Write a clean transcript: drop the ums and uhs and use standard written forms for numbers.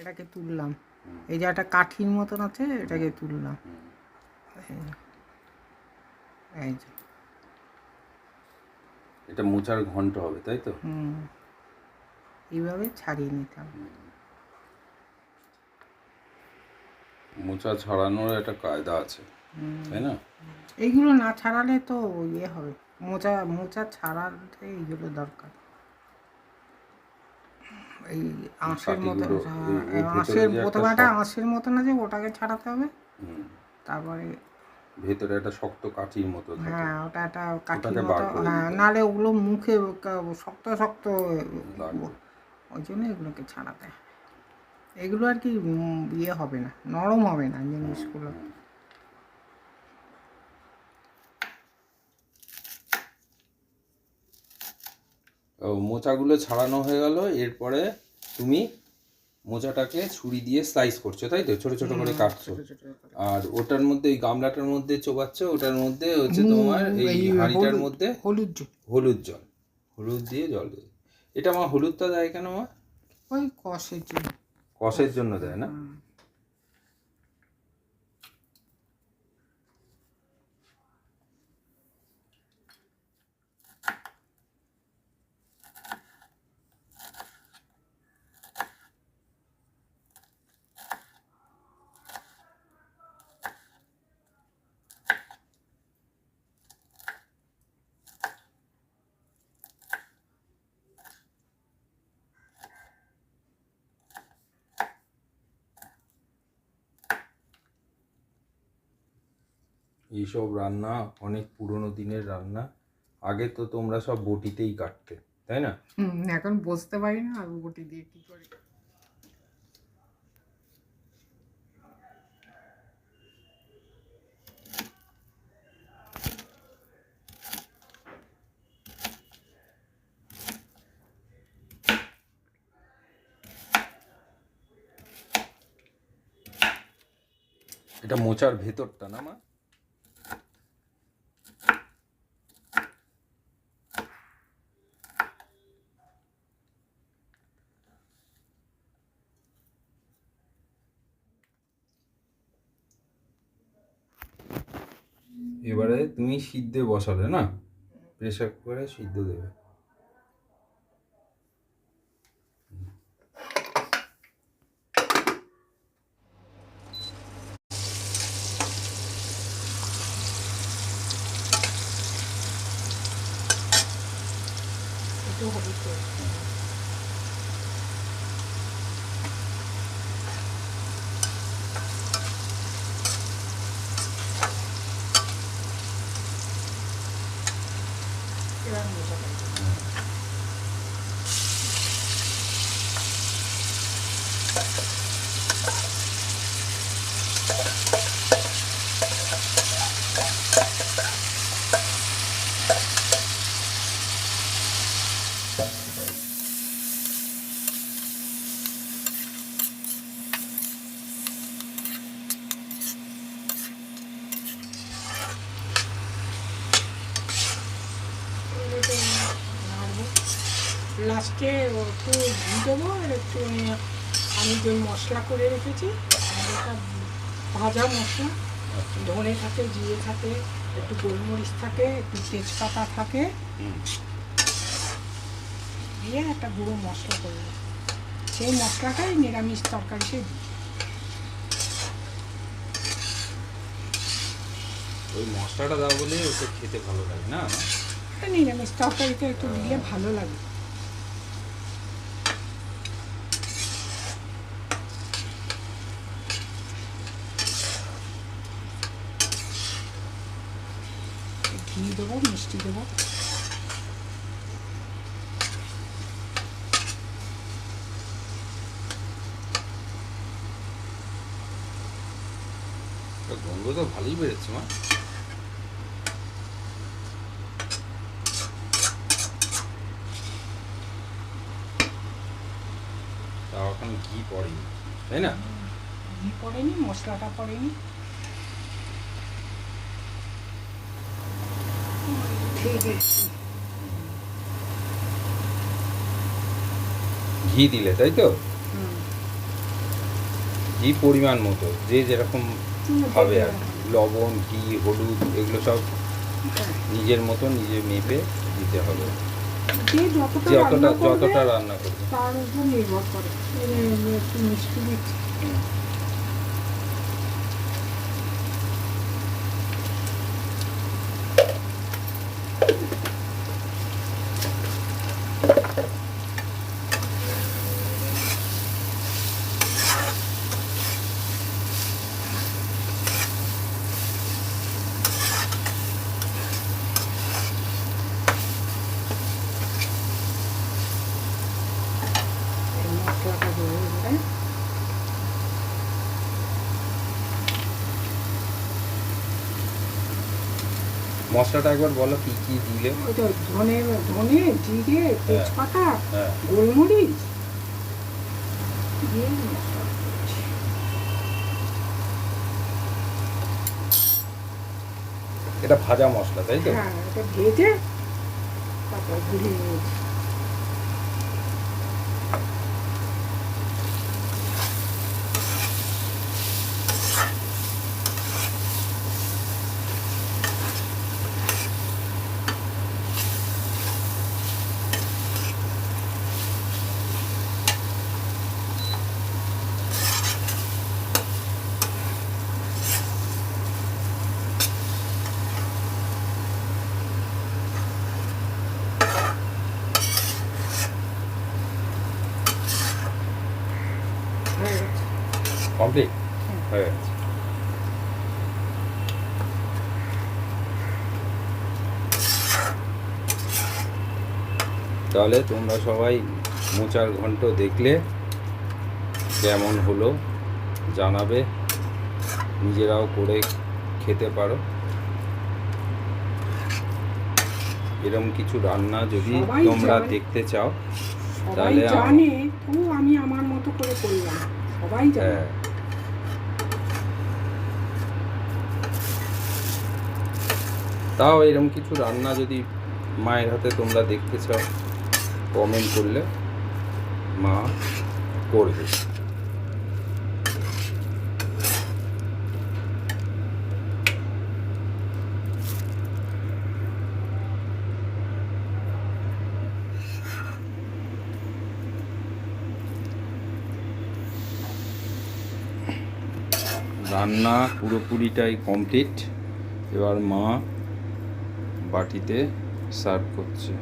এটাকে তুললাম, এই যে একটা কাঠির মতন আছে এটাকে তুললাম, এই যে এটা মোচার ঘন্ট হবে, তাই তো? এইভাবে ছাড়িয়ে নিতে হবে। মোচা ছাড়ানোর একটা কায়দা আছে, তাই না? এইগুলো না ছাড়ালে তো ইয়ে হবে, মোচা মোচা ছাড়াতে এইগুলো দরকার। এই আঁশের মতো, আঁশের প্রথমে একটা আঁশের মতন আছে ওটাকে ছাড়াতে হবে, তারপরে ভেতরে একটা শক্ত কাঠির মতো থাকে। হ্যাঁ ওটা একটা কাঠির মতো, হ্যাঁ নাহলে ওগুলো মুখে শক্ত শক্ত, ওই জন্য এগুলোকে ছাড়াতে হয়। এগুলো আর কি ইয়ে হবে না, নরম হবে না জিনিসগুলো। মোচাগুলো ছাড়ানো হয়ে গেল, এরপরে তুমি মোচাটাকে ছুরি দিয়ে স্লাইস করছো, তাই তো? ছোট ছোট করে কাটছো, আর ওটার মধ্যে এই গামলাটার মধ্যে চোবাচ্ছ, ওটার মধ্যে হচ্ছে তোমার এই হাঁড়িটার মধ্যে হলুদ জল, হলুদ দিয়ে জল দিয়ে। এটা আমার হলুদটা দেয় কেন মা? ওই কষের জন্য। কষের জন্য দেয় না? এইসব রান্না অনেক পুরনো দিনের রান্না। আগে তো তোমরা সব বটিতেই কাটতে, তাই না? এখন বুঝতে পারি না আলু বটি দিয়ে কি করে। এটা মোচার ভেতরটা না মা? এবারে তুমি সিদ্ধে বসালে না, প্রেসার কুকারে সিদ্ধ দেবে। একটু হলুদ করে এবার মোটা করে দেবো। লাস্টে একটু ঘি দেবো, আর একটু আমি যে মশলা করে রেখেছি, এটা ভাজা মশলা, ধনে থাকে, জিরে থাকে, একটু গোলমরিচ থাকে, একটু তেজপাতা থাকে, দিয়ে একটা গুঁড়ো মশলা করে দেবো। সেই মশলাটাই নিরামিষ তরকারিতে দিই। ওই মশলাটা দাও বলে ওকে খেতে ভালো লাগে না? নিরামিষ তরকারিতে একটু দিলে ভালো লাগে। ঘি দেবো, মিষ্টি দেবো, গন্ধ তো ভালোই বেড়েছে মা। তাও এখন ঘি পড়েনি, তাই না? ঘি পড়েনি, মশলাটা পড়েনি। ঘি দিলে, তাই তো? ঘি পরিমাণ মতো, যে যেরকম খাবে আর কি। লবণ, ঘি, হলুদ এগুলো সব নিজের মতো নিজে মেপে দিতে হবে, যে যতটা রান্না করবে তার উপর নির্ভর করে। একটু মিষ্টি দিচ্ছি। মশলাটা দেবো এবারে। মশলাটা একবার বলো কি কি দিলে। ওই তো ধনে ধনে, জিরে, তেজপাতা, হ্যাঁ, গোলমরিচ দিয়ে মশলা করছি। এটা ভাজা মশলা তাই তো? হ্যাঁ, এটা ভেজে তারপর গুলিয়ে নিয়েছি। হয়ে গেছে। কমপ্লিট হুম। হয়ে গেছে। তাহলে তোমরা সবাই মোচার ঘন্ট দেখলে কেমন হলো জানাবে, নিজেরাও করে খেতে পারো। এরকম কিছু রান্না যদি সবাই তোমরা জানে। দেখতে চাও সবাই তাহলে জানে, তবু আমি আমার মতো করে করলাম। সবাই জানে। হ্যাঁ, তাও এরকম কিছু রান্না যদি মায়ের হাতে তোমরা দেখতে চাও কমেন্ট করলে মা করবে। রান্না পুরোপুরিটাই কমপ্লিট। এবার মা বাটিতে সার্ভ করছে।